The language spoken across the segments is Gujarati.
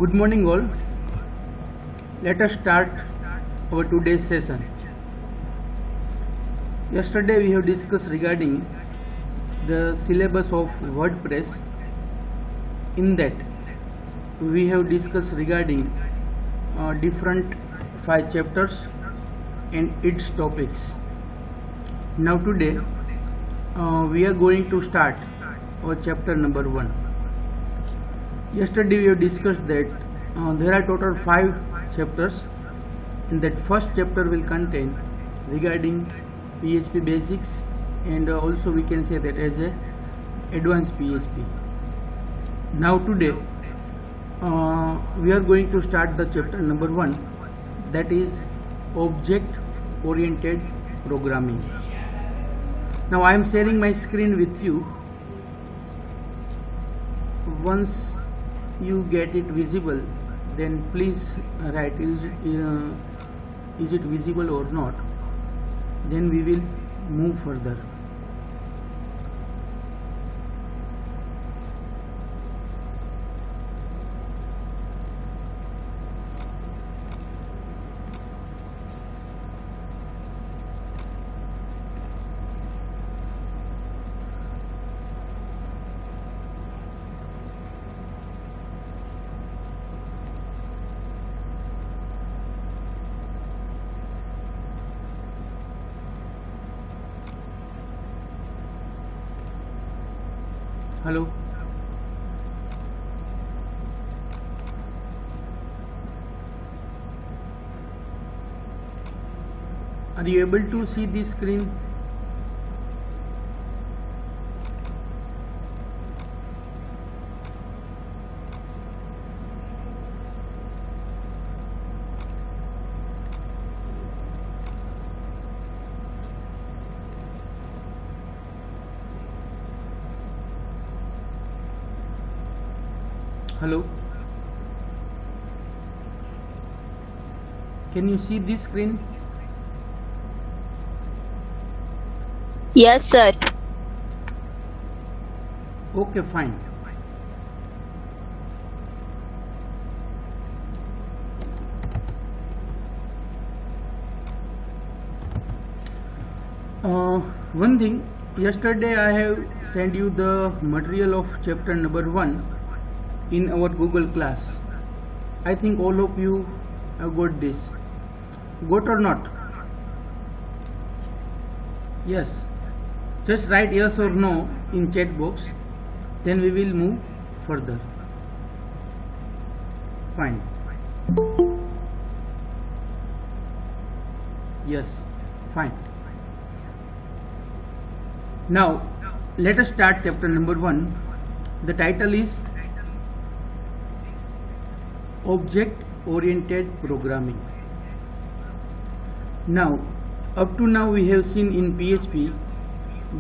Good morning all. Let us start our today's session. Yesterday we have discussed regarding the syllabus of WordPress. In that we have discussed regarding different 5 chapters and its topics. Now today we are going to start our chapter number 1. Yesterday we have discussed that there are total 5 chapters. In that first chapter will contain regarding PHP basics, and also we can say that as a advanced PHP. Now today we are going to start the chapter number 1, that is object oriented programming. Now I am sharing my screen with you. Once you get it visible, then please write is it visible or not, then we will move further. Hello. Are you able to see the screen? Hello, can you see this screen? Yes, sir. Okay, fine. One thing, yesterday I have sent you the material of chapter number 1 in our Google class. I think all of you have got this. Got or not? Yes. Just write yes or no in chat box. Then we will move further. Fine. Yes. Fine. Now let us start chapter number 1. The title is Object Oriented Programming. Now, up to now we have seen in PHP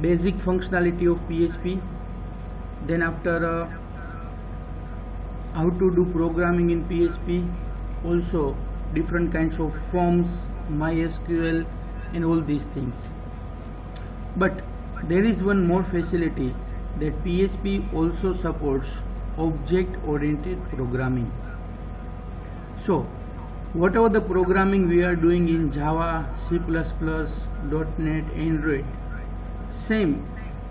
basic functionality of PHP. Then after how to do programming in PHP, also different kinds of forms, MySQL and all these things. But there is one more facility, that PHP also supports object oriented programming. So, whatever the programming we are doing in Java, C++, .NET, Android, same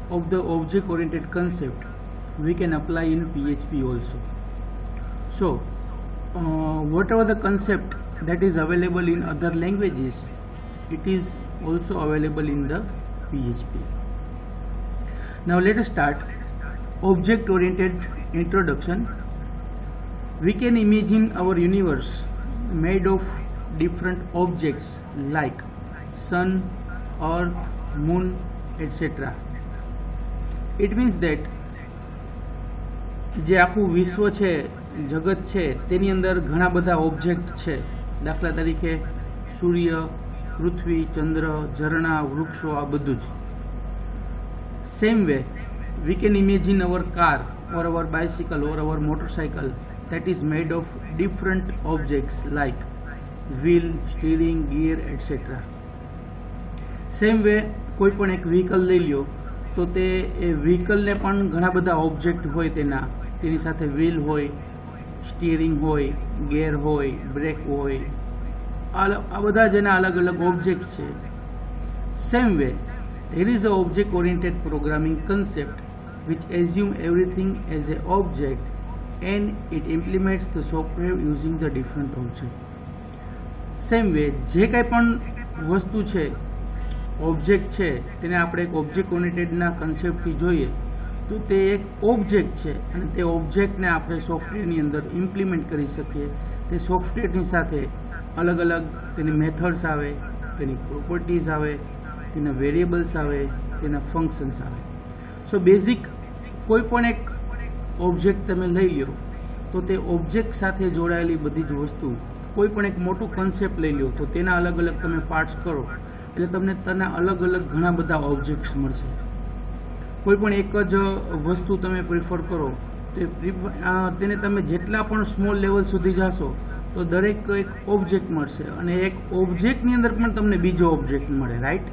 of the object-oriented concept we can apply in PHP also. So, whatever the concept that is available in other languages, it is also available in the PHP. Now let us start. Object-oriented introduction. We can imagine our universe made of different objects like sun, earth, moon, etc. It means that જે આખું વિશ્વ છે, જગત છે, તેની અંદર ઘણા બધા ઓબ્જેક્ટ છે. દાખલા તરીકે સૂર્ય, પૃથ્વી, ચંદ્ર, ઝરણા, વૃક્ષો, આ બધું જ. Same way, we can imagine our car or our bicycle or our motorcycle that is made of different objects like wheel, steering, gear, etc. Same way, કોઈ પણ એક vehicle લઈ લ્યો તો તે એ vehicle ને પણ ઘણા બધા object હોય તેની સાથે wheel હોય, સ્ટીયરિંગ હોય, ગેર હોય, બ્રેક હોય, આ બધા જ એના અલગ અલગ ઓબ્જેક્ટ છે. Same way there is a object oriented programming concept which assume everything as a object and it implements the software using the different object. Same way જે કંઈ પણ વસ્તુ છે, ઓબ્જેક્ટ છે, તેને આપણે એક ઓબ્જેક્ટ ઓરિએન્ટેડના કન્સેપ્ટથી જોઈએ તો તે એક ઓબ્જેક્ટ છે અને તે ઓબ્જેક્ટને આપણે સોફ્ટવેરની અંદર ઇમ્પ્લિમેન્ટ કરી શકીએ. તે સોફ્ટવેરની સાથે અલગ અલગ તેની મેથડ્સ આવે, તેની પ્રોપર્ટીઝ આવે, તેના વેરિયેબલ્સ આવે, તેના ફંક્શન્સ આવે. સો બેઝિક કોઈ પણ એક ઓબ્જેક્ટ તમે લઈ લો તો તે ઓબ્જેક્ટ સાથે જોડાયેલી બધી જ વસ્તુ, કોઈ પણ એક મોટું કન્સેપ્ટ લઈ લો તો તેના અલગ અલગ તમે પાર્ટ્સ કરો એટલે તમને તેના અલગ અલગ ઘણા બધા ઓબ્જેક્ટ્સ મળશે. કોઈ પણ એક જ વસ્તુ તમે પ્રિફર કરો તેને તમે જેટલા પણ સ્મોલ લેવલ સુધી જશો તો દરેક એક ઓબ્જેક્ટ મળશે અને એક ઓબ્જેક્ટની અંદર પણ તમને બીજો ઓબ્જેક્ટ મળે, રાઈટ?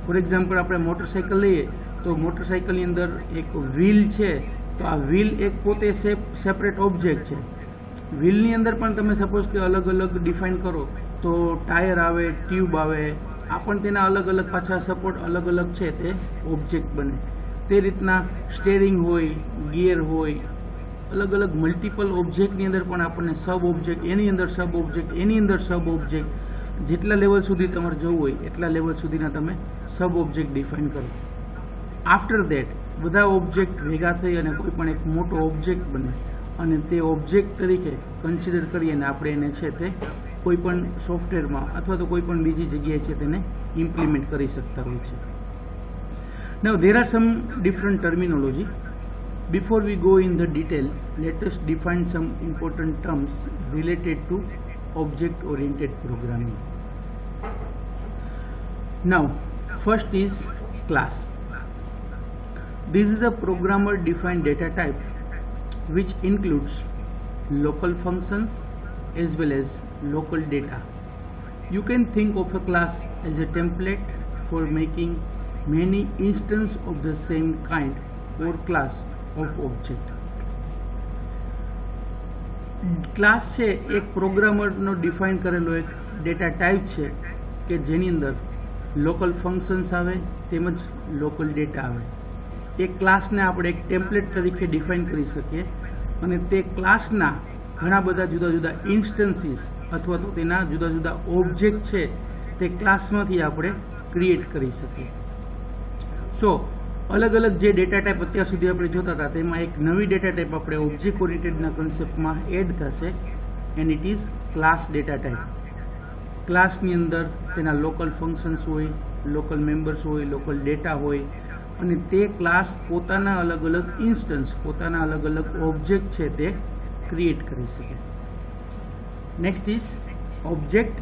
ફોર એક્ઝામ્પલ આપણે મોટરસાઇકલ લઈએ તો મોટરસાઇકલની અંદર એક વ્હીલ છે તો આ વ્હીલ એક પોતે સેપરેટ ઓબ્જેક્ટ છે. વ્હીલની અંદર પણ તમે સપોઝ કે અલગ અલગ ડિફાઇન કરો તો ટાયર આવે, ટ્યુબ આવે, આ પણ તેના અલગ અલગ પાછા સપોર્ટ અલગ અલગ છે તે ઓબ્જેક્ટ બને. તે રીતના સ્ટેરિંગ હોય, ગિયર હોય, અલગ અલગ મલ્ટિપલ ઓબ્જેક્ટની અંદર પણ આપણને સબ ઓબ્જેક્ટ, એની અંદર સબ ઓબ્જેક્ટ, એની અંદર સબ ઓબ્જેક્ટ, જેટલા લેવલ સુધી તમારે જવું હોય એટલા લેવલ સુધીના તમે સબ ઓબ્જેક્ટ ડિફાઇન કરો. આફ્ટર ધેટ બધા ઓબ્જેક્ટ ભેગા થઈ અને કોઈ પણ એક મોટો ઓબ્જેક્ટ બને અને તે ઓબ્જેક્ટ તરીકે કન્સિડર કરીએ અને આપણે એને છે તે કોઈ પણ સોફ્ટવેરમાં અથવા તો કોઈ પણ બીજી જગ્યાએ છે તેને ઇમ્પ્લિમેન્ટ કરી શકતા હોય છે. Now there are some different terminology. Before we go in the detail, let us define some important terms related to object-oriented programming. Now, first is class. This is a programmer-defined data type which includes local functions as well as local data. You can think of a class as a template for making many instances of the same kind or class of object. Class છે એક પ્રોગ્રામરનો ડિફાઇન કરેલો એક ડેટા ટાઈપ છે કે જેની અંદર લોકલ ફંક્શન્સ આવે તેમજ લોકલ ડેટા આવે. એ ક્લાસને આપણે એક ટેમ્પલેટ તરીકે ડિફાઇન કરી શકીએ અને તે ક્લાસના ઘણા બધા જુદા જુદા ઇન્સ્ટન્સીસ અથવા તો તેના જુદા જુદા ઓબ્જેક્ટ છે તે ક્લાસમાંથી આપણે ક્રિએટ કરી શકીએ. સો અલગ અલગ જે ડેટા ટાઈપ અત્યાર સુધી આપણે જોતા હતા તેમાં એક નવી ડેટા ટાઈપ આપણે ઓબ્જેક્ટ ઓરિએન્ટેડના કન્સેપ્ટમાં એડ થશે and it is class data type. ક્લાસની અંદર તેના લોકલ ફંક્શન્સ હોય, લોકલ મેમ્બર્સ હોય, લોકલ ડેટા હોય અને તે ક્લાસ પોતાના અલગ અલગ ઇન્સ્ટન્સ, પોતાના અલગ અલગ ઓબ્જેક્ટ છે તે ક્રિએટ કરી શકે. Next is object.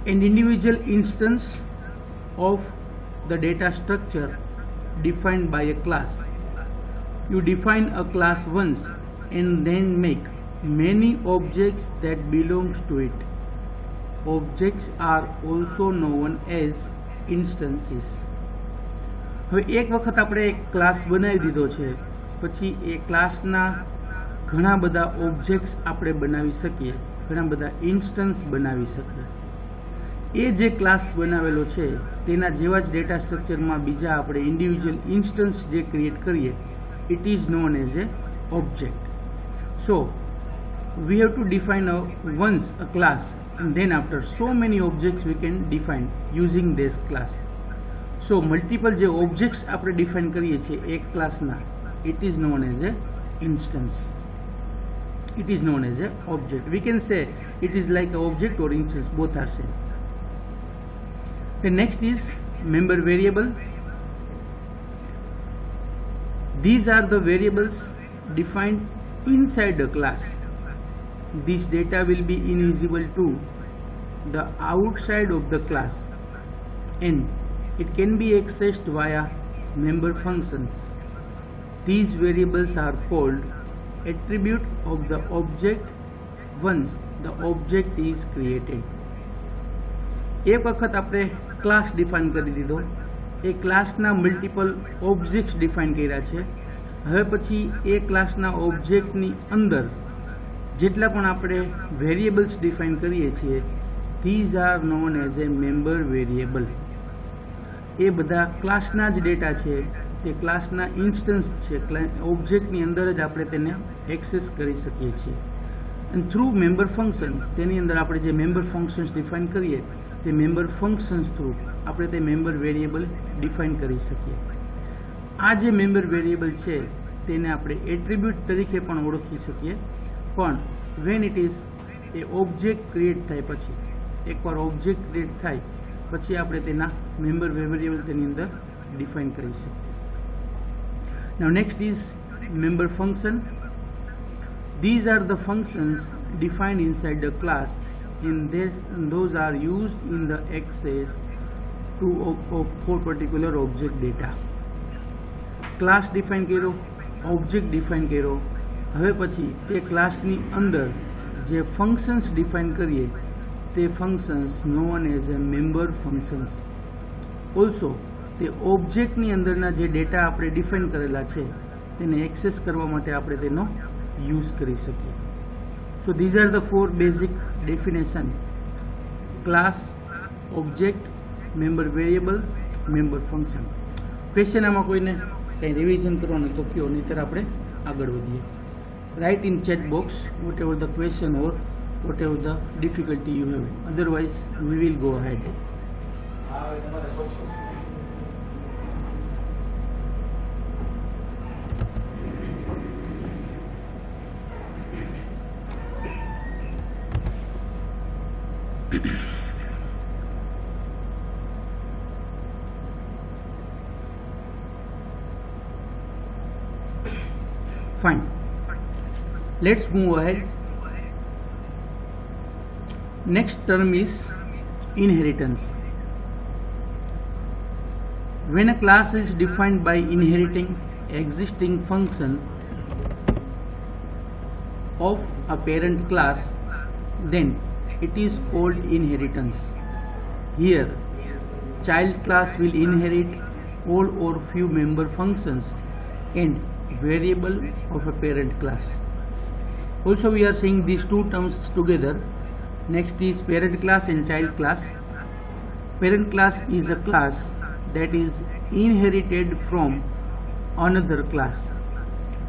An individual instance of the data structure defined by a class. You define a class once and then make many objects that belongs to it. Objects are also known as instances. હવે એક વખત આપણે એક ક્લાસ બનાવી દીધો છે પછી એ ક્લાસના ઘણા બધા ઓબ્જેક્ટ્સ આપણે બનાવી શકીએ, ઘણા બધા ઇન્સ્ટન્સ બનાવી શકીએ. એ જે ક્લાસ બનાવેલો છે તેના જેવા જ ડેટા સ્ટ્રક્ચરમાં બીજા આપણે ઇન્ડિવિજ્યુઅલ ઇન્સ્ટન્સ જે ક્રિએટ કરીએ it is known as A object. So we have to define once a class and then after so many objects we can define using this class. So multiple જે objects આપણે define કરીએ છીએ એક ક્લાસના it is known as a instance. It is known as a object. We can say it is like a object or instance, both are same. The next is member variable. These are the variables defined inside a class. This data will be invisible to the outside of the class and it can be accessed via member functions. These variables are called attribute of the object once the object is created. એક વખત આપણે ક્લાસ ડિફાઇન કરી દીધો, એ ક્લાસના મલ્ટિપલ ઓબ્જેક્ટ્સ ડિફાઇન કર્યા છે હવે પછી એ ક્લાસના ઓબ્જેક્ટની અંદર જેટલા પણ આપણે વેરિયેબલ્સ ડિફાઇન કરીએ છીએ, these are known as a member variable. એ બધા ક્લાસના જ ડેટા છે, તે ક્લાસના ઇન્સ્ટન્સ છે, ઓબ્જેક્ટની અંદર જ આપણે તેને એક્સેસ કરી શકીએ છીએ. અને થ્રુ મેમ્બર ફંક્શન્સ, તેની અંદર આપણે જે મેમ્બર ફંક્શન્સ ડિફાઇન કરીએ તે મેમ્બર ફંક્શન્સ થ્રુ આપણે તે મેમ્બર વેરિયેબલ ડિફાઇન કરી શકીએ. આ જે મેમ્બર વેરિયેબલ છે તેને આપણે એટ્રીબ્યુટ તરીકે પણ ઓળખી શકીએ, પણ when it is A object create થાય પછી, એકવાર ઓબ્જેક્ટ ક્રિએટ થાય પછી આપણે તેના મેમ્બર વેરિયેબલ તેની અંદર ડિફાઇન કરી શકીએ. Now next is member function. These are the functions defined inside the class, and those are used in the access for particular object data. Class define કર્યો, object define કર્યો, હવે પછી તે ક્લાસની અંદર જે ફંક્શન્સ ડિફાઇન કરીએ તે functions known as a member functions. Also તે ઓબ્જેક્ટની અંદરના જે ડેટા આપણે ડિફાઇન કરેલા છે તેને એક્સેસ કરવા માટે આપણે તેનો યુઝ કરી શકીએ. સો this are the 4 basic definition: class, object, member variable, member function. Question આમાં કોઈને કંઈ રિવિઝન કરવાનું તો કયો, નહીંતર આપણે આગળ વધીએ. Write in chat box whatever the question or whatever the difficulty you have, otherwise we will go ahead. Fine. Let's move ahead. Next term is inheritance. When a class is defined by inheriting existing function of a parent class, then it is called inheritance. Here, child class will inherit all or few member functions and variable of a parent class. Also, we are seeing these two terms together. Next is parent class and child class. Parent class is a class that is inherited from another class.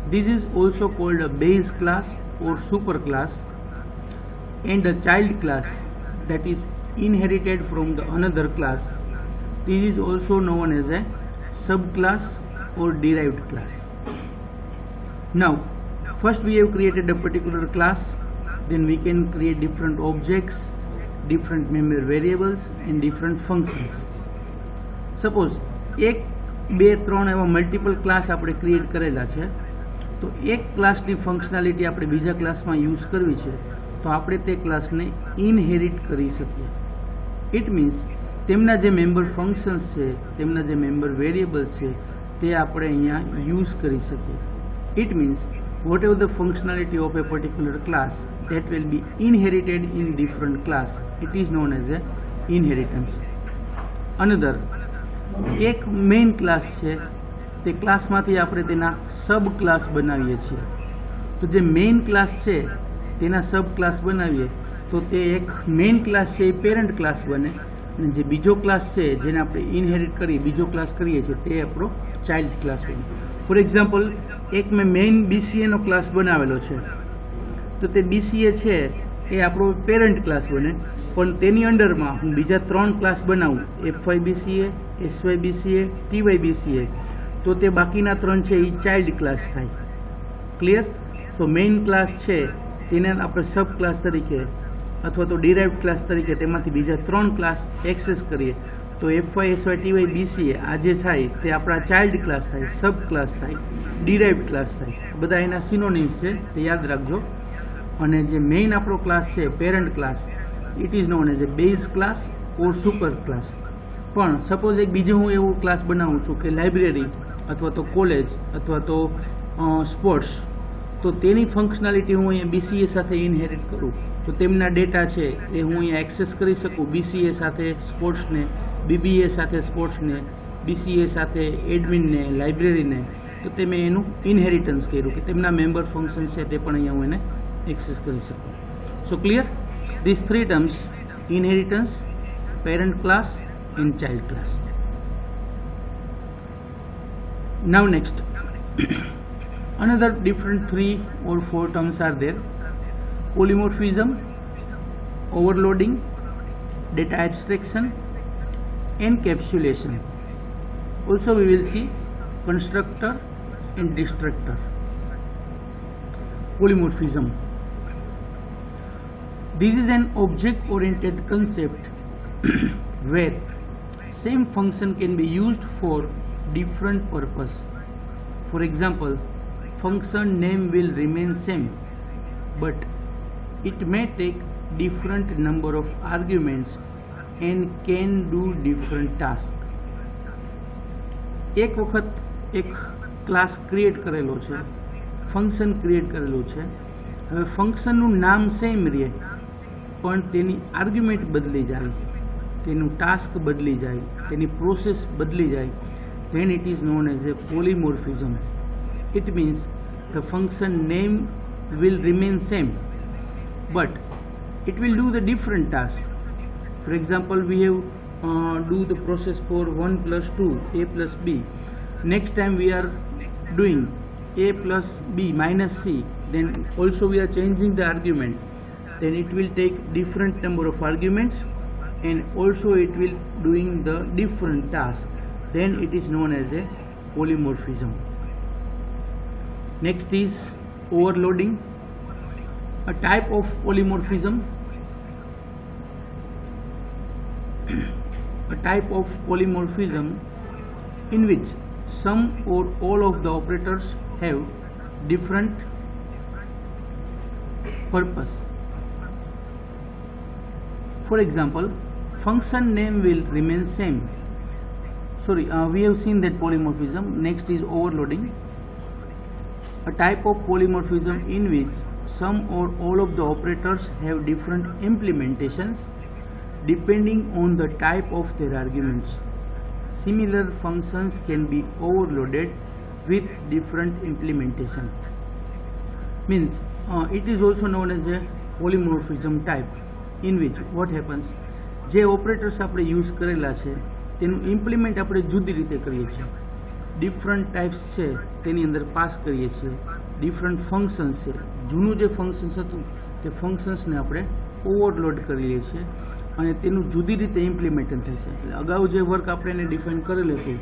This is also called a base class or superclass. And a child class that is inherited from the another class, this is also known as a subclass or derived class. Now first we have created a particular class, then we can create different objects, different member variables and different functions. Suppose 1, 2, 3 એવા મલ્ટિપલ ક્લાસ આપણે ક્રિએટ કરેલા છે, તો એક ક્લાસની ફંક્શનાલિટી આપણે બીજા ક્લાસમાં યુઝ કરવી છે તો આપણે તે ક્લાસને ઇનહેરિટ કરી શકીએ. ઇટ મીન્સ તેમના જે મેમ્બર ફંક્શન્સ છે, તેમના જે મેમ્બર વેરિયેબલ્સ છે તે આપણે અહીંયા યુઝ કરી શકીએ. It means whatever the functionality of a particular class that will be inherited in different class, it is known as a inheritance. Another, એક મેઇન ક્લાસ છે, તે ક્લાસમાંથી આપણે તેના સબ ક્લાસ બનાવીએ છીએ. તો જે મેઇન ક્લાસ છે તેના સબ ક્લાસ બનાવીએ તો તે એક મેઇન ક્લાસ છે એ પેરેન્ટ ક્લાસ બને, અને જે બીજો ક્લાસ છે જેને આપણે ઇનહેરિટ કરીએ, બીજો ક્લાસ કરીએ છીએ તે આપણો ચાઇલ્ડ ક્લાસ બને. ફોર એક્ઝામ્પલ, એક મેં મેઇન બીસીએનો ક્લાસ બનાવેલો છે, તો તે બીસીએ છે એ આપણો પેરેન્ટ ક્લાસ બને, પણ તેની અંડરમાં હું બીજા 3 ક્લાસ બનાવું, FY BCA, SY BCA, TY BCA, તો તે બાકીના 3 છે એ ચાઇલ્ડ ક્લાસ થાય. ક્લિયર? સો મેઇન ક્લાસ છે તેને આપણે સબ ક્લાસ તરીકે અથવા તો ડિરાઇવ્ડ ક્લાસ તરીકે તેમાંથી બીજા 3 ક્લાસ એક્સેસ કરીએ તો એફવાય, એસવાય, ટીવાય, બીસીએ આ જે થાય તે આપણા ચાઇલ્ડ ક્લાસ થાય, સબ ક્લાસ થાય, ડિરાઇવ્ડ ક્લાસ થાય. બધા એના સિનોનિમ્સ છે, તે યાદ રાખજો. અને જે મેઇન આપણો ક્લાસ છે parent class, it is known as A base class or super class. પણ સપોઝ એક બીજો હું એવું ક્લાસ બનાવું છું કે લાઇબ્રેરી અથવા તો કોલેજ અથવા તો સ્પોર્ટ્સ, તો તેની ફંક્શનાલિટી હું અહીંયા બીસીએ સાથે ઇનહેરિટ કરું તો તેમના ડેટા છે એ હું અહીંયા એક્સેસ કરી શકું, બીસીએ સાથે સ્પોર્ટ્સને, બીબીએ સાથે સ્પોર્ટ્સને, BCA સાથે એડમિનને, લાઇબ્રેરીને, તો તે મેં એનું ઇનહેરિટન્સ કર્યું કે તેમના મેમ્બર ફંક્શન છે તે પણ અહીંયા હું એને એક્સેસ કરી શકું. So clear? This three terms: inheritance, parent class and child class. Now next, another different 3 or 4 terms are there: polymorphism, overloading, data abstraction, encapsulation. Also we will see constructor and destructor. Polymorphism: this is an object-oriented concept where same function can be used for different purpose. For example, function name will remain same, but it may take different number of arguments and can do different tasks. એક વખત એક ક્લાસ ક્રિએટ કરેલો છે, ફંક્શન ક્રિએટ કરેલું છે, હવે ફંક્શનનું નામ સેમ રહે પણ તેની આર્ગ્યુમેન્ટ બદલી જાય, તેનું ટાસ્ક બદલી જાય, તેની પ્રોસેસ બદલી જાય, then it is known as a polymorphism. It means the function name will remain same, but it will do the different task. For example, we have do the process for 1 plus 2, a plus b. Next time we are doing a plus b minus c, then also we are changing the argument. Then it will take different number of arguments and also it will doing the different task. Then it is known as a polymorphism. Next is overloading, a type of polymorphism. A type of polymorphism in which some or all of the operators have different purpose. For example, function name will remain same. We have seen that polymorphism. Next is overloading, a type of polymorphism in which some or all of the operators have different implementations depending on the type of their arguments. Similar functions can be overloaded with different implementation. Means it is also known as a polymorphism type, in which what happens, જે ઓપરેટર્સ આપણે યુઝ કરેલા છે તેનું ઇમ્પ્લિમેન્ટ આપણે જુદી રીતે કરીએ છીએ, ડિફરન્ટ ટાઈપ્સ છે તેની અંદર પાસ કરીએ છીએ, ડિફરન્ટ ફંક્શન્સ છે, જૂનું જે ફંક્શન્સ હતું તે ફંક્શન્સને આપણે ઓવરલોડ કરી લઈએ છીએ અને તેનું જુદી રીતે ઇમ્પ્લિમેન્ટેશન થાય છે. એટલે અગાઉ જે વર્ક આપણે એને ડિફાઇન કરેલું હતું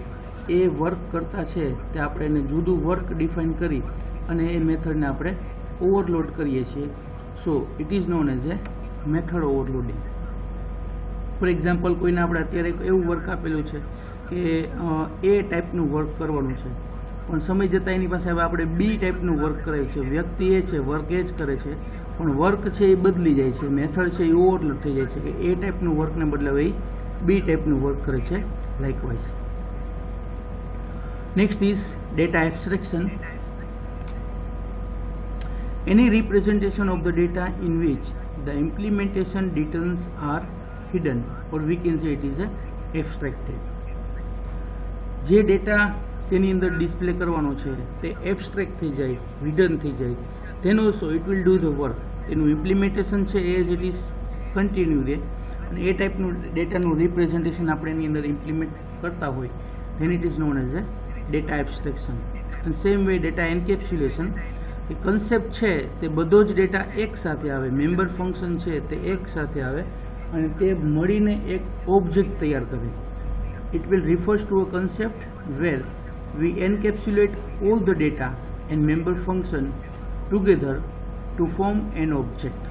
એ વર્ક કરતા છે તે આપણે એને જુદું વર્ક ડિફાઇન કરી અને એ મેથડને આપણે ઓવરલોડ કરીએ છીએ. So it is known as A method overloading. For example, કોઈને આપણે અત્યારે એવું વર્ક આપેલું છે કે એ ટાઈપનું વર્ક કરવાનું છે પણ સમય જતાં એની પાસે હવે આપણે બી ટાઈપનું વર્ક કરાવ્યું છે, વ્યક્તિ એ છે, વર્ક એ જ કરે છે પણ વર્ક છે એ બદલી જાય છે, મેથડ છે એ ઓવરલોડ થઈ જાય છે કે એ ટાઈપનું વર્કને બદલે હવે બી ટાઈપનું વર્ક કરે છે. Likewise next is data abstraction, any representation of the data in which the implementation details are hidden, or we can say it is a abstracted. જે ડેટા તેની અંદર ડિસ્પ્લે કરવાનો છે તે એબ્સ્ટ્રેક્ટ થઈ જાય, હિડન થઈ જાય, then also it will do the work. એનું ઇમ્પ્લિમેન્ટેશન છે એઝ ઇટ ઇઝ કન્ટિન્યુ રહે અને એ ટાઈપનું ડેટાનું રિપ્રેઝન્ટેશન આપણે એની અંદર ઇમ્પ્લિમેન્ટ કરતા હોય then it is known as a data abstraction. And same way data encapsulation, A concept છે તે બધો જ ડેટા એક સાથે આવે, મેમ્બર ફંક્શન છે તે એક સાથે આવે અને તે મળીને એક ઓબ્જેક્ટ તૈયાર કરે. It will refers to a concept where we encapsulate all the data and member function together to form an object.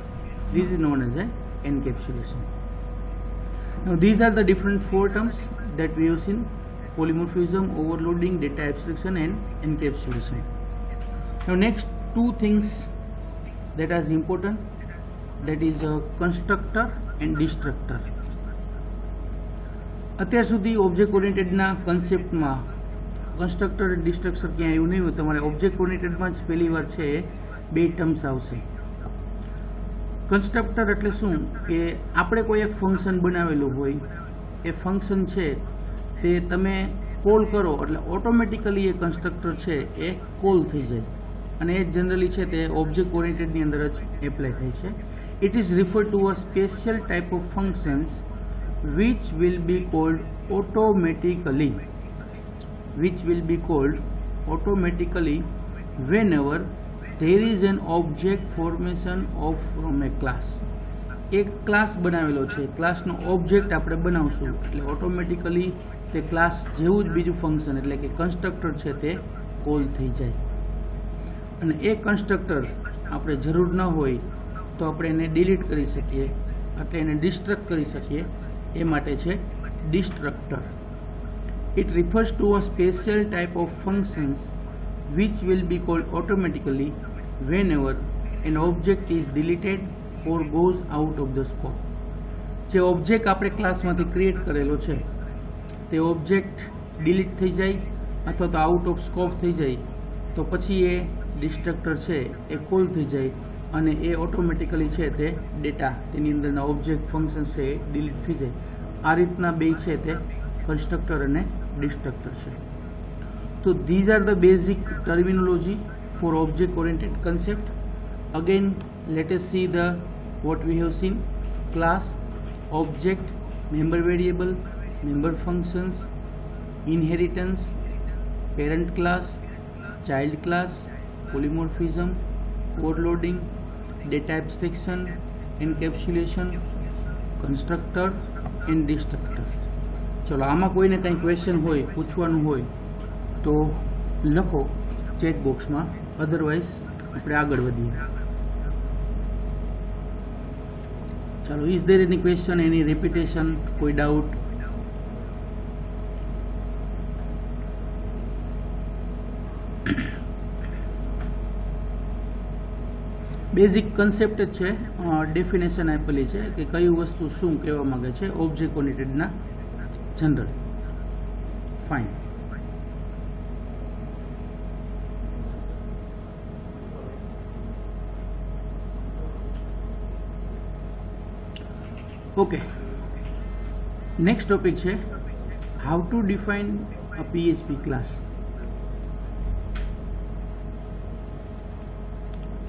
This is known as a encapsulation. Now these are the different 4 terms that we have seen: polymorphism, overloading, data abstraction and encapsulation. Now next 2 things that are important, that is constructor and destructor. અત્યાર સુધી ઓબ્જેક્ટ ઓરિએન્ટેડના કન્સેપ્ટમાં કન્સ્ટ્રક્ટર અને ડિસ્ટ્રક્ટર ક્યાં આવ્યું નહીં હોય, તમારે ઓબ્જેક્ટ ઓરિએન્ટેડમાં જ પહેલી વાર છે 2 ટર્મ્સ આવશે. કન્સ્ટ્રક્ટર એટલે શું કે આપણે કોઈ એક ફંક્શન બનાવેલું હોય, એ ફંક્શન છે તે તમે કોલ કરો એટલે ઓટોમેટિકલી એ કન્સ્ટ્રક્ટર છે એ કોલ થઈ જાય અને એ જનરલી છે તે ઓબ્જેક્ટ ઓરિએન્ટેડની અંદર જ એપ્લાય થાય છે. It is refer to a special type of functions which will be called automatically whenever there is an object formation of from a class. એક ક્લાસ બનાવેલો છે, ક્લાસનો ઓબ્જેક્ટ આપણે બનાવશું એટલે ઓટોમેટિકલી તે ક્લાસ જેવું જ બીજું ફંક્શન એટલે કે કન્સ્ટ્રક્ટર છે તે કોલ થઈ જાય. અને એ કન્સ્ટ્રક્ટર આપણે જરૂર ન હોય તો આપણે એને ડિલીટ કરી શકીએ એટલે એને ડિસ્ટ્રક્ટ કરી શકીએ. એ માટે છે destructor. It refers to a special type of functions which will be called automatically whenever an object is deleted or goes out of the scope. જે ઓબ્જેક્ટ આપણે ક્લાસમાંથી ક્રિએટ કરેલો છે તે ઓબ્જેક્ટ ડિલીટ થઈ જાય અથવા તો આઉટ ઓફ સ્કોપ થઈ જાય તો પછી એ ડિસ્ટ્રક્ટર છે એ કોલ થઈ જાય અને એ ઓટોમેટિકલી છે તે ડેટા તેની અંદરના ઓબ્જેક્ટ ફંક્શન છે એ ડિલીટ થઈ જાય. આ રીતના બે છે તે કન્સ્ટ્રક્ટર અને ડિસ્ટ્રક્ટર છે. તો these are the basic terminology for object oriented concept. Again let us see the what we have seen: class, object, member variable, member functions, inheritance, parent class, child class, polymorphism, overloading, data abstraction, encapsulation, constructor and destructor. ચલો આમાં કોઈને કંઈ ક્વેશ્ચન હોય, પૂછવાનું હોય તો લખો ચેટ બોક્સમાં, અધરવાઇઝ આપણે આગળ વધીએ. ચાલો, is there any question, any repetition, કોઈ ડાઉટ? બેઝિક કન્સેપ્ટ જ છે, ડેફિનેશન આપેલી છે કે કઈ વસ્તુ શું કહેવા માંગે છે ઓબ્જેક્ટ ઓરિએન્ટેડના general. Fine. Okay, next topic છે how to define a PHP class.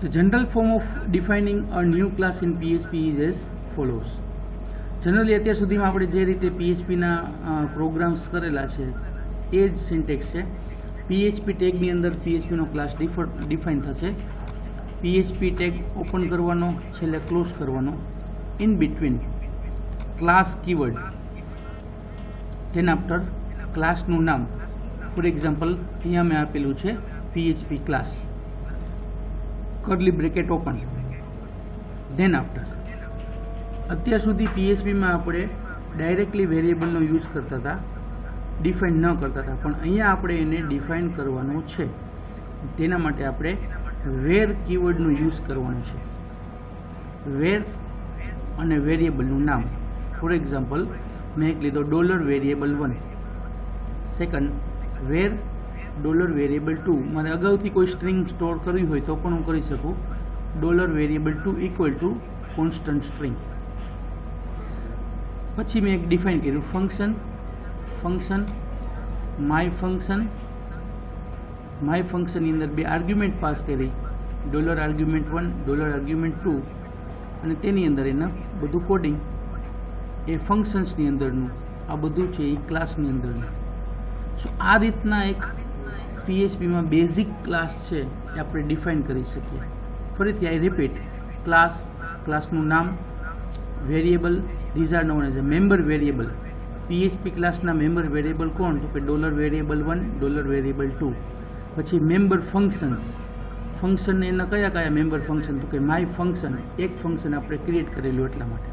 The general form of defining a new class in PHP is as follows. Generally અત્યાર સુધીમાં આપણે જે રીતે PHPના પ્રોગ્રામ્સ કરેલા છે એ જ સિન્ટેક્સ છે. PHP ટેગની અંદર PHPનો ક્લાસ ડિફાઇન થશે. PHP ટેગ ઓપન કરવાનો, છેલ્લે ક્લોઝ કરવાનો. In between class keyword, then after ક્લાસનું નામ. ફોર એક્ઝામ્પલ અહીંયા મેં આપેલું છે PHP class, curly bracket open. Then after, અત્યાર સુધી PHPમાં આપણે ડાયરેક્ટલી વેરિયેબલનો યુઝ કરતા હતા, ડિફાઇન ન કરતા હતા, પણ અહીંયા આપણે એને ડિફાઇન કરવાનું છે. તેના માટે આપણે વેર કીવર્ડનો યુઝ કરવાનો છે. વેર અને વેરિયેબલનું નામ. ફોર એક્ઝામ્પલ મેં એક લીધો $variable1. સેકન્ડ, વેર $variable2. મારે અગાઉથી કોઈ સ્ટ્રિંગ સ્ટોર કરવી હોય તો પણ હું કરી શકું. $variable2 equal to constant string. પછી મેં એક ડિફાઇન કર્યું ફંક્શન માય ફંક્શનની અંદર બે આર્ગ્યુમેન્ટ પાસ કરી, $argument1, $argument2, અને તેની અંદર એના બધું કોડિંગ એ ફંક્શન્સની અંદરનું, આ બધું છે એ ક્લાસની અંદરનું. સો આ રીતના એક PHPમાં બેઝિક ક્લાસ છે એ આપણે ડિફાઇન કરી શકીએ. ફરીથી આઈ રિપીટ: ક્લાસનું નામ, variable, this are known as a member variable. PHP ક્લાસના મેમ્બર વેરિયેબલ કોણ? તો કે $variable1, $variable2. પછી મેમ્બર ફંક્શન એના કયા મેમ્બર ફંક્શન? તો કે માય ફંક્શન, એક ફંક્શન આપણે ક્રિએટ કરેલું એટલા માટે.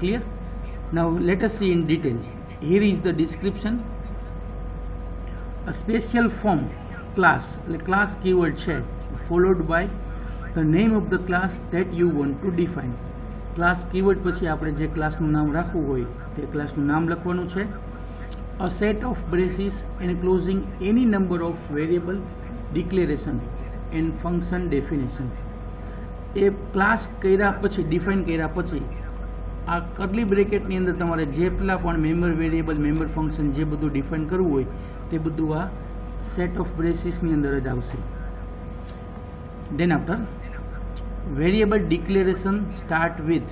Clear? Now late us C in detail. Here is the description. A special form class, એટલે ક્લાસ કીવર્ડ છે, followed by the name of the class that you want to define. Class keyword પછી આપણે જે ક્લાસનું નામ રાખવું હોય તે ક્લાસનું નામ લખવાનું છે. A set of braces enclosing any number of variable declaration and function definition. A class કર્યા પછી, ડિફાઇન કર્યા પછી આ કર્લી બ્રેકેટની અંદર તમારે જેટલા પણ મેમ્બર વેરિયેબલ મેમ્બર ફંક્શન જે બધું ડિફાઇન કરવું હોય તે બધું આ સેટ ઓફ બ્રેસીસની અંદર જ આવશે. Then after variable declaration start with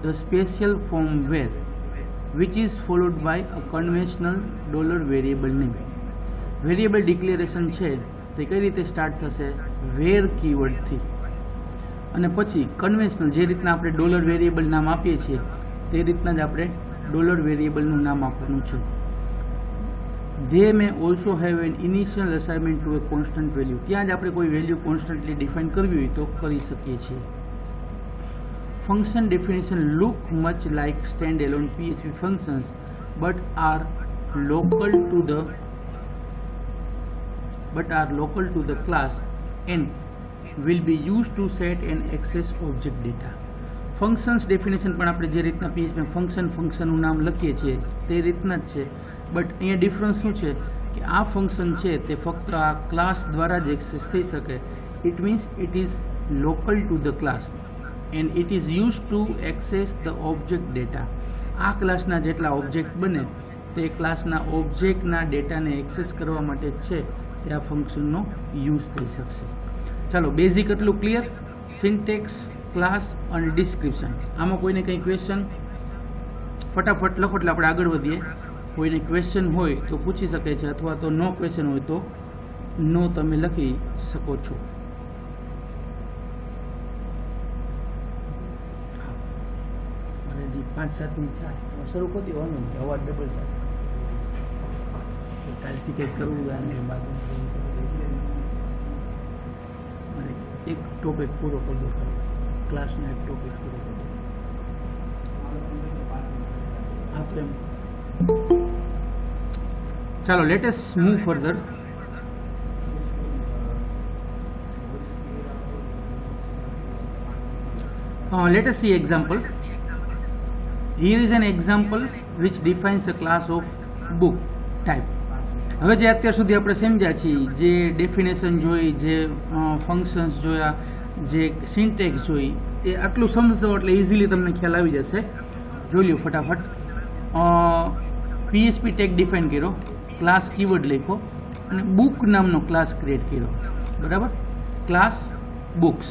the special form where which is followed by a conventional $variable name. Variable declaration છે તે કઈ રીતે સ્ટાર્ટ થશે? વેર કીવર્ડથી, અને પછી કન્વેન્શનલ જે રીતના આપણે $variable નામ આપીએ છીએ તે રીતના જ આપણે $variableનું નામ આપવાનું છે. They may also have an initial assignment to a constant value. ત્યાં જ આપણે કોઈ વેલ્યુ કોન્સ્ટન્ટલી ડિફાઇન કરવી હોય તો કરી શકીએ છીએ. Function definition look much like standalone PHP functions but are local to the class and will be used to set and access object data. Functions definition પણ આપણે જે રીતના PHP ફંક્શનનું નામ લખીએ છીએ તે રીતના જ છે, બટ અહીંયા ડિફરન્સ શું છે કે આ ફંક્શન છે તે ફક્ત આ ક્લાસ દ્વારા જ એક્સેસ થઈ શકે. It means it is local to the class and it is use to access the object data. આ ક્લાસના જેટલા ઓબ્જેક્ટ બને તે ક્લાસના ઓબ્જેક્ટના ડેટાને એક્સેસ કરવા માટે છે તે આ ફંક્શનનો યુઝ થઈ શકશે. ચાલો, બેઝિક એટલું ક્લિયર. સિન્ટેક્સ, ક્લાસ અને ડિસ્ક્રિપ્શન. આમાં કોઈને કંઈ ક્વેશ્ચન? ફટાફટ લખો એટલે આપણે આગળ વધીએ. કોઈને ક્વેશ્ચન હોય તો પૂછી શકે છે, અથવા તો નો ક્વેશ્ચન હોય તો નો તમે લખી શકો છો. હજી 5-7 મિનિટ થાય શરૂ કરી દેવાનું, અવાજ ડબલ થાય. કાલથી કંઈક કરવું અને બાજુ એક ટોપિક પૂરો કરી દો, ક્લાસનો એક ટોપિક પૂરો કરી દો આપણે. ચાલો, let us move further. Let us see example. Here is an example which defines a class of book type. હવે જે અત્યાર સુધી આપણે સમજ્યા છીએ, જે ડેફિનેશન જોઈ, જે ફંક્શન્સ જોયા, જે સિન્ટેક્સ જોઈ, એ આટલું સમજો એટલે ઇઝીલી તમને ખ્યાલ આવી જશે. જોઈ લ્યો ફટાફટ. PHP ટેગ ડિફાઇન કર્યો, ક્લાસ કીવર્ડ લખ્યો અને બુક નામનો ક્લાસ ક્રિએટ કર્યો. બરાબર? Class books.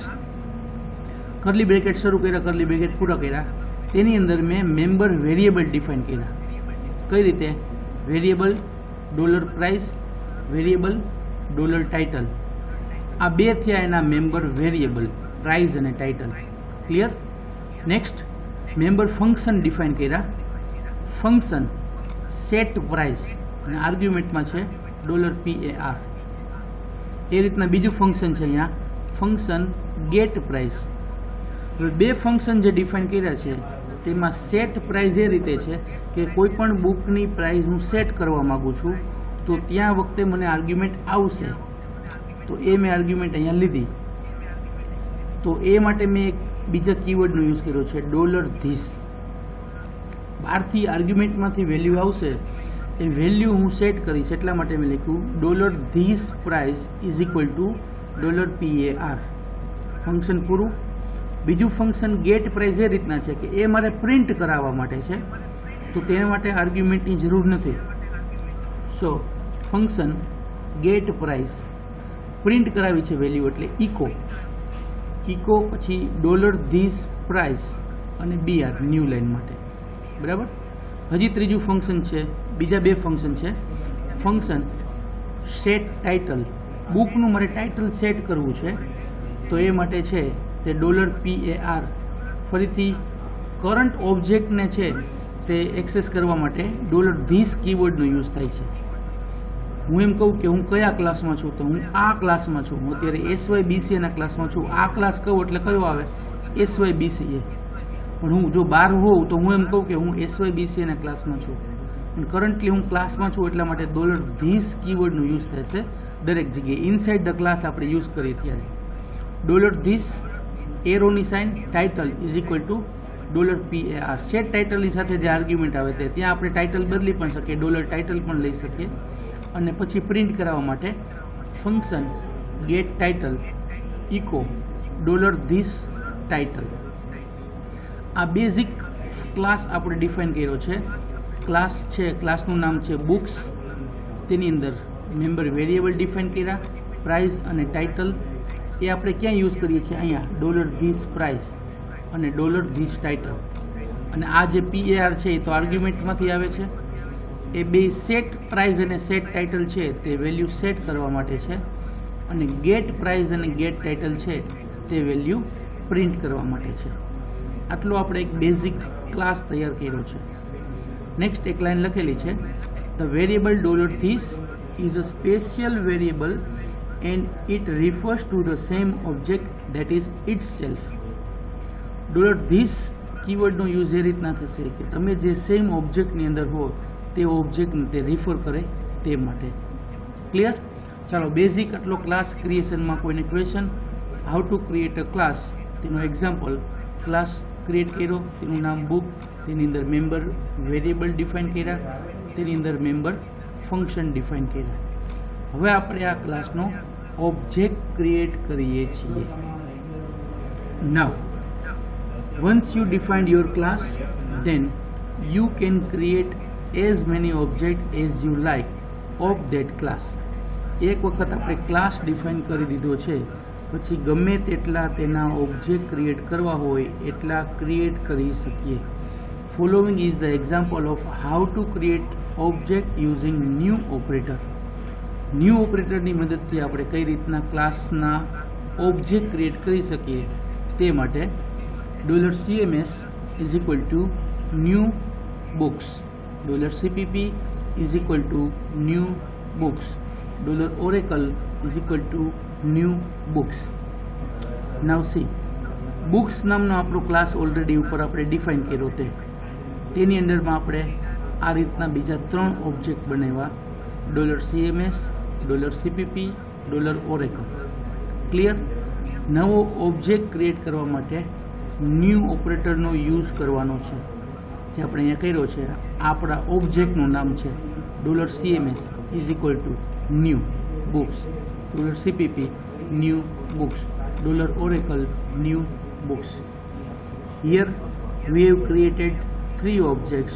કર્લી બ્રેકેટ શરૂ કર્યા, કર્લી બ્રેકેટ પૂરા કર્યા. તેની અંદર મેં મેમ્બર વેરિયેબલ ડિફાઇન કર્યા. કઈ રીતે? Variable $price, variable $title. આ બે થયા એના મેમ્બર વેરિયેબલ, પ્રાઇઝ અને title. Clear? Next, member function define કર્યા. ફંક્શન સેટ પ્રાઇસ અને આર્ગ્યુમેન્ટમાં છે $PAR. એ રીતના બીજું ફંક્શન છે અહીંયા, ફંક્શન ગેટ પ્રાઇસ. હવે બે ફંક્શન જે ડિફાઇન કર્યા છે તેમાં સેટ પ્રાઇસ એ રીતે છે કે કોઈ પણ બુકની પ્રાઇસ હું સેટ કરવા માગું છું તો ત્યાં વખતે મને આર્ગ્યુમેન્ટ આવશે, તો એ મેં આર્ગ્યુમેન્ટ અહીંયા લીધી. તો એ માટે મેં એક બીજા કીવર્ડનો યુઝ કર્યો છે $this. બહારથી આર્ગ્યુમેન્ટમાંથી વેલ્યુ આવશે, એ વેલ્યુ હું સેટ કરીશ એટલા માટે મેં લખ્યું $this price is equal to $PAR. Function પૂરું. બીજું ફંક્શન ગેટ પ્રાઇસ એ રીતના છે કે એ મારે પ્રિન્ટ કરાવવા માટે છે, તો તેના માટે આર્ગ્યુમેન્ટની જરૂર નથી. સો ફંક્શન ગેટ પ્રાઇસ પ્રિન્ટ કરાવી છે વેલ્યુ એટલે ઇકો પછી $this price અને BR ન્યૂ લાઇન માટે. બરાબર? હજી ત્રીજું ફંક્શન છે, બીજા બે ફંક્શન છે. Function set title. બુકનું મારે ટાઇટલ સેટ કરવું છે તો એ માટે છે તે $PAR. ફરીથી કરંટ ઓબ્જેક્ટને છે તે એક્સેસ કરવા માટે $this કીવર્ડનો યુઝ થાય છે. હું એમ કહું કે હું કયા ક્લાસમાં છું, તો હું આ ક્લાસમાં છું. હું અત્યારે SYBCA ક્લાસમાં છું. આ ક્લાસ કહું એટલે કયો આવે? SYBCA. પણ હું જો બહાર હોઉં તો હું એમ કહું કે હું SYBCA ક્લાસમાં છું. અને કરન્ટલી હું ક્લાસમાં છું એટલા માટે $this કીવર્ડનો યુઝ થશે દરેક જગ્યાએ. ઇનસાઇડ ધ ક્લાસ આપણે યુઝ કરીએ ત્યારે $this એરોની sign title is equal to $PAR. Set ટાઇટલની સાથે જે આર્ગ્યુમેન્ટ આવે તે ત્યાં આપણે ટાઇટલ બદલી પણ શકીએ, $title પણ લઈ શકીએ. અને પછી પ્રિન્ટ કરાવવા માટે function get title echo $this title. આ બેઝિક ક્લાસ આપણે ડિફાઇન કર્યો છે. ક્લાસ છે, ક્લાસનું નામ છે બુક્સ. તેની અંદર મેમ્બર વેરિયેબલ ડિફાઇન કર્યા, પ્રાઇસ અને ટાઇટલ. એ આપણે ક્યાં યુઝ કરીએ છીએ? અહીંયા $this price અને $this title. અને આ જે PAR છે એ તો આર્ગ્યુમેન્ટમાંથી આવે છે. એ બે સેટ પ્રાઇસ અને સેટ ટાઇટલ છે તે વેલ્યુ સેટ કરવા માટે છે, અને ગેટ પ્રાઇસ અને ગેટ ટાઇટલ છે તે વેલ્યુ પ્રિન્ટ કરવા માટે છે. આટલો આપણે એક બેઝિક ક્લાસ તૈયાર કર્યો છે. નેક્સ્ટ એક લાઈન લખેલી છે, the variable $this is a special variable and it refers to the same object that is itself. $this કીવર્ડનો યુઝ એ રીતના થશે કે તમે જે સેમ ઓબ્જેક્ટની અંદર હો તે ઓબ્જેક્ટને તે રિફર કરે તે માટે. ક્લિયર? ચાલો, બેઝિક આટલો ક્લાસ ક્રિએશનમાં કોઈને question? How to create a class, તેનો એક્ઝામ્પલ. ક્લાસ ક્રિએટ કર્યો, તેનું નામ બુક, તેની અંદર મેમ્બર વેરિયેબલ ડિફાઇન કર્યા, તેની અંદર મેમ્બર ફંક્શન ડિફાઇન કર્યા. હવે આપણે આ ક્લાસનો ઓબ્જેક્ટ ક્રિએટ કરીએ છીએ. નાઉ once you defined your class, then you can create as many objects as you like of that class. એક વખત આપણે ક્લાસ ડિફાઇન કરી દીધો છે પછી ગમે તેટલા તેના ઓબ્જેક્ટ ક્રિએટ કરવા હોય એટલા ક્રિએટ કરી શકીએ. Following is the example of how to create object using new operator. New ઓપરેટરની મદદથી આપણે કઈ રીતના ક્લાસના ઓબ્જેક્ટ ક્રિએટ કરી શકીએ તે માટે $CMS is equal to new books, $CPP is equal to new books, $Oracle is equal to new books. Now see, books નામનો આપણો ક્લાસ ઓલરેડી ઉપર આપણે ડિફાઇન કર્યો તેની અંદરમાં આપણે આ રીતના બીજા 3 ઓબ્જેક્ટ બનાવ્યા, $CMS, $CPP, $Oracle. ક્લિયર? નવો ઓબ્જેક્ટ ક્રિએટ કરવા માટે ન્યૂ ઓપરેટરનો યુઝ કરવાનો છે જે આપણે અહીંયા કર્યો છે. આપણા ઓબ્જેક્ટનું નામ છે $CMS is equal to new books, $CPP new books, $Oracle new books. Here we have created 3 objects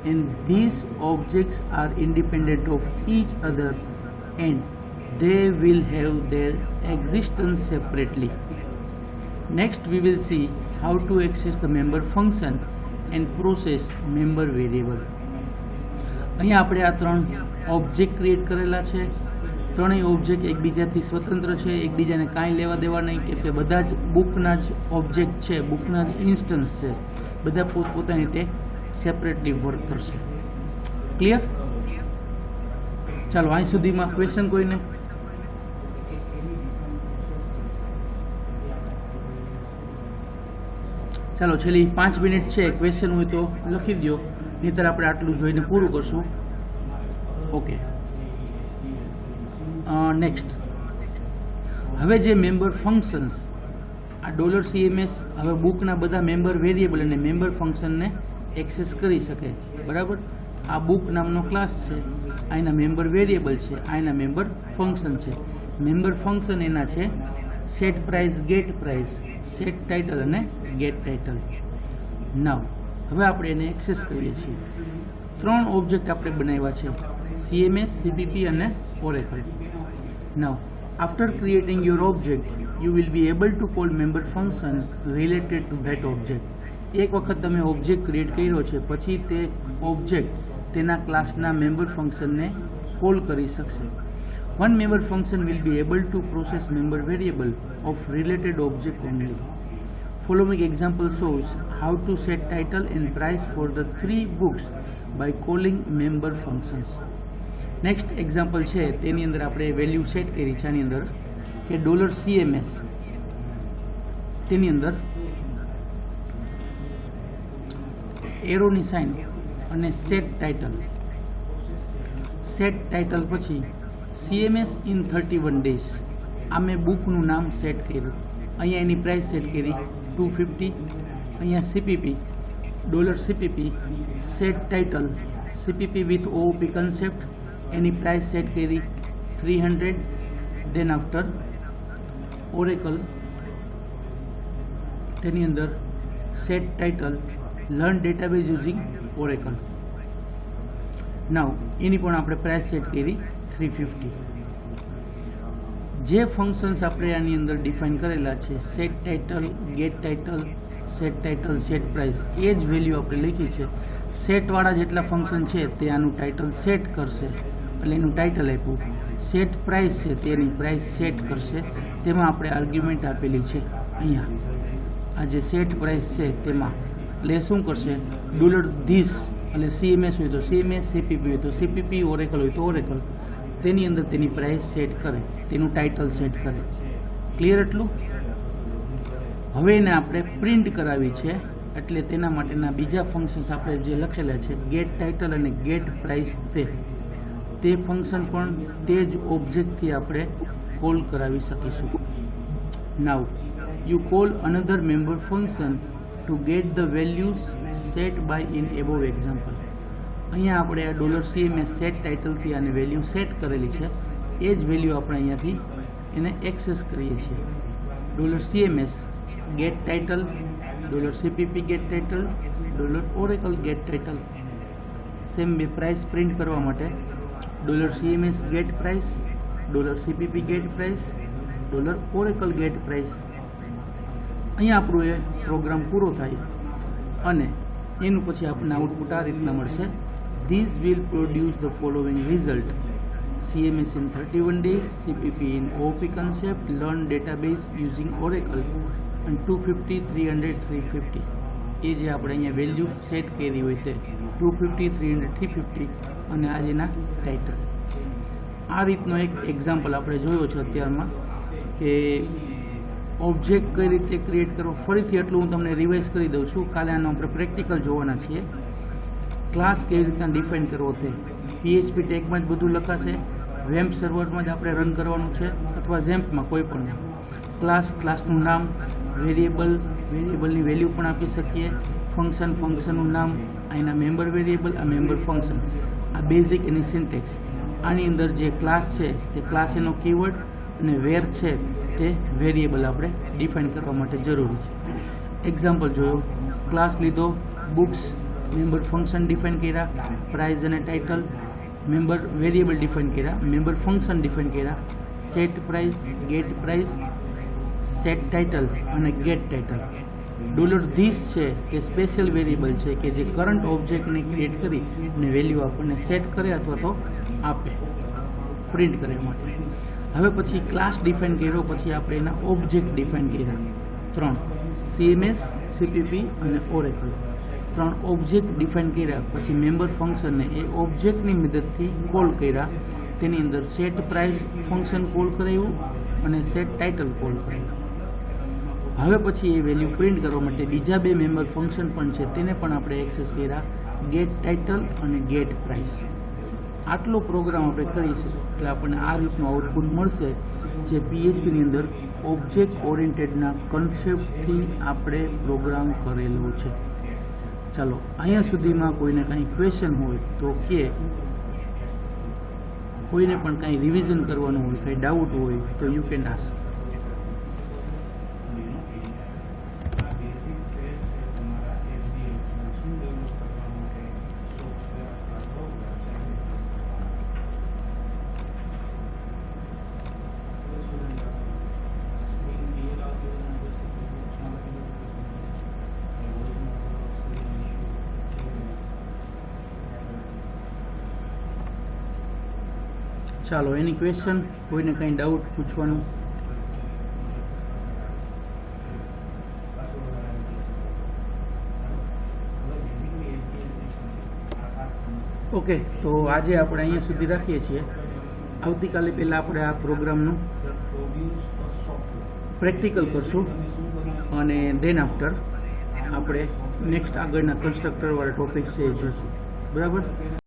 and these objects are independent of each other and they will have their existence separately. Next we will see how to access the member function and process member variable. અહીંયા આપણે આ 3 ઓબ્જેક્ટ ક્રિએટ કરેલા છે. ત્રણેય ઓબ્જેક્ટ એકબીજાથી સ્વતંત્ર છે, એકબીજાને કાંઈ લેવા દેવા નહીં, કે તે બધા જ બુકના જ ઓબ્જેક્ટ છે, બુકના જ ઇન્સ્ટન્સ છે. બધા પોતપોતાની રીતે સેપરેટલી વર્ક કરશે. ક્લિયર? ચાલો, અહીં સુધીમાં ક્વેશ્ચન કોઈને? ચાલો, છેલ્લી 5 મિનિટ છે, ક્વેશ્ચન હોય તો લખી દો, નહીંતર આપણે આટલું જોઈને પૂરું કરશું. Okay, next. હવે જે મેમ્બર ફંક્શન્સ, આ $CMS હવે બુકના બધા મેમ્બર વેરિયેબલ અને મેમ્બર ફંક્શનને એક્સેસ કરી શકે. બરાબર? આ બુક નામનો ક્લાસ છે, આ એના મેમ્બર વેરિયેબલ છે, આ એના મેમ્બર ફંક્શન છે. મેમ્બર ફંક્શન એના છે set price, get price, set title અને ગેટ ટાઇટલ. નાવ હવે આપણે એને એક્સેસ કરીએ છીએ. 3 ઓબ્જેક્ટ આપણે બનાવ્યા છે, CMS, CPP અને Oracle. Now after creating your object you will be able to call member function related to that object. એક વખત તમે ઓબ્જેક્ટ ક્રિએટ કર્યો છે પછી તે ઓબ્જેક્ટ તેના ક્લાસના મેમ્બર ફંક્શનને કોલ કરી શકશે. One member function will be able to process member variable of related object only. Following example shows how to set title and price for the 3 books by calling member functions. Next example છે તેની અંદર આપણે વેલ્યુ સેટ કરી છે આની અંદર કે $CMS તેની અંદર એરોની સાઇન અને સેટ ટાઇટલ પછી CMS in 31 days આ મેં બુકનું નામ સેટ કર્યું. અહીંયા એની પ્રાઇસ સેટ કરી $250. અહીંયા CPP $CPP set title CPP with OOP concept એની પ્રાઇસ સેટ કરી 300. then after Oracle તેની અંદર set title learn database using Oracle. Now એની પણ આપણે પ્રાઇસ સેટ કરી 350. જે ફંક્શન્સ આપણે આની અંદર ડિફાઇન કરેલા છે, set title, get title, set price, એ જ વેલ્યુ આપણે લખી છે. સેટવાળા જેટલા ફંક્શન છે તે આનું ટાઇટલ સેટ કરશે, એટલે એનું ટાઇટલ આપ્યું. સેટ પ્રાઇસ છે તેની પ્રાઇસ સેટ કરશે. તેમાં આપણે આર્ગ્યુમેન્ટ આપેલી છે અહીંયા. આ જે સેટ પ્રાઇસ છે તેમાં એટલે શું કરશે, $this એટલે CMS હોય તો CMS, CPP હોય તો CPP, ઓરેકલ હોય તો ઓરેકલ, તેની અંદર તેની પ્રાઇસ સેટ કરે, તેનું ટાઇટલ સેટ કરે. ક્લિયર એટલું? હવે એને આપણે પ્રિન્ટ કરાવી છે, એટલે તેના માટેના બીજા ફંક્શન્સ આપણે જે લખેલા છે, ગેટ ટાઇટલ અને ગેટ પ્રાઇસ, તે ફંક્શન પણ તે જ ઓબ્જેક્ટથી આપણે કોલ કરાવી શકીશું. Now you call another member function to get the values set by in above example. અહીંયા આપણે આ $CMS સેટ ટાઇટલથી આની વેલ્યુ સેટ કરેલી છે, એ જ વેલ્યુ આપણે અહીંયાથી એને એક્સેસ કરીએ છીએ. $CMS get title, $CPP get title, $Oracle get title. Same way price print કરવા માટે $CMS get price, $CPP get price, $Oracle get price. અહીંયા આપણું એ પ્રોગ્રામ પૂરો થાય અને એનું પછી આપણને આઉટપુટ આ રીતના મળશે. These will produce the following result: CMS in 31 days, CPP in OP concept, learn database using Oracle, and 250, 300, 350. એ જે આપણે અહીંયા વેલ્યુ સેટ કરી હોય છે 250, 300, 350 અને આ જેના ટાઇટલ. આ રીતનો એક એક્ઝામ્પલ આપણે જોયો છે અત્યારમાં કે ઓબ્જેક્ટ કઈ રીતે ક્રિએટ કરવો. ફરીથી એટલું હું તમને રિવાઇઝ કરી દઉં છું, કાલે આનો આપણે પ્રેક્ટિકલ જોવાના છીએ. ક્લાસ કેવી રીતના ડિફાઇન કરવો તે PHP ટેગમાં જ બધું લખાશે. વેમ્પ સર્વરમાં જ આપણે રન કરવાનું છે, અથવા ઝેમ્પમાં કોઈ પણ. ક્લાસનું નામ, વેરિયેબલની વેલ્યુ પણ આપી શકીએ. ફંક્શનનું નામ, અહીંના મેમ્બર વેરિયેબલ, આ મેમ્બર ફંક્શન, આ બેઝિક એની સિન્ટેક્સ. આની અંદર જે ક્લાસ છે તે ક્લાસ એનો કીવર્ડ અને વેર છે તે વેરિયેબલ આપણે ડિફાઇન કરવા માટે જરૂરી છે. એક્ઝામ્પલ જોયો, ક્લાસ લીધો, બુક્સ, મેમ્બર ફંક્શન ડિફાઇન કર્યા, પ્રાઇઝ અને ટાઇટલ, મેમ્બર વેરિયેબલ ડિફાઇન કર્યા, મેમ્બર ફંક્શન ડિફાઇન કર્યા, set price, get price, set title અને ગેટ ટાઇટલ. $this છે તે સ્પેશિયલ વેરિયેબલ છે કે જે કરંટ ઓબ્જેક્ટને ક્રિએટ કરી અને વેલ્યુ આપણને સેટ કરે અથવા તો આપે, પ્રિન્ટ કરવા માટે. હવે પછી ક્લાસ ડિફાઇન કર્યો, પછી આપણે એના ઓબ્જેક્ટ ડિફાઇન કર્યા 3, CMS, CPP અને Oracle. 3 ઓબ્જેક્ટ ડિફાઇન કર્યા, પછી મેમ્બર ફંક્શનને એ ઓબ્જેક્ટની મદદથી કોલ કર્યા. તેની અંદર સેટ પ્રાઇસ ફંક્શન કોલ કરાવ્યું અને સેટ ટાઇટલ કોલ કરાવ્યું. હવે પછી એ વેલ્યુ પ્રિન્ટ કરવા માટે બીજા 2 મેમ્બર ફંક્શન પણ છે, તેને પણ આપણે એક્સેસ કર્યા, ગેટ ટાઇટલ અને ગેટ પ્રાઇસ. આટલો પ્રોગ્રામ આપણે કરીશું એટલે આપણને આ રીતનું આઉટપુટ મળશે, જે PHPની અંદર ઓબ્જેક્ટ ઓરિએન્ટેડના કન્સેપ્ટથી આપણે પ્રોગ્રામ કરેલો છે. ચાલો, અહીંયા સુધીમાં કોઈને કાંઈ ક્વેશ્ચન હોય તો કે, કોઈને પણ કાંઈ રિવિઝન કરવાનું હોય, કાંઈ ડાઉટ હોય તો યુ કેન આસ્ક. ચાલો, એની ક્વેશ્ચન, કોઈને કંઈ ડાઉટ પૂછવાનું? ઓકે, તો આજે આપણે અહીંયા સુધી રાખીએ છીએ. આવતીકાલે પહેલાં આપણે આ પ્રોગ્રામનું પ્રેક્ટિકલ કરશું અને દેન આફ્ટર આપણે નેક્સ્ટ આગળના કન્સ્ટ્રક્ટરવાળા ટોપિક છે એ જોઈશું. બરાબર?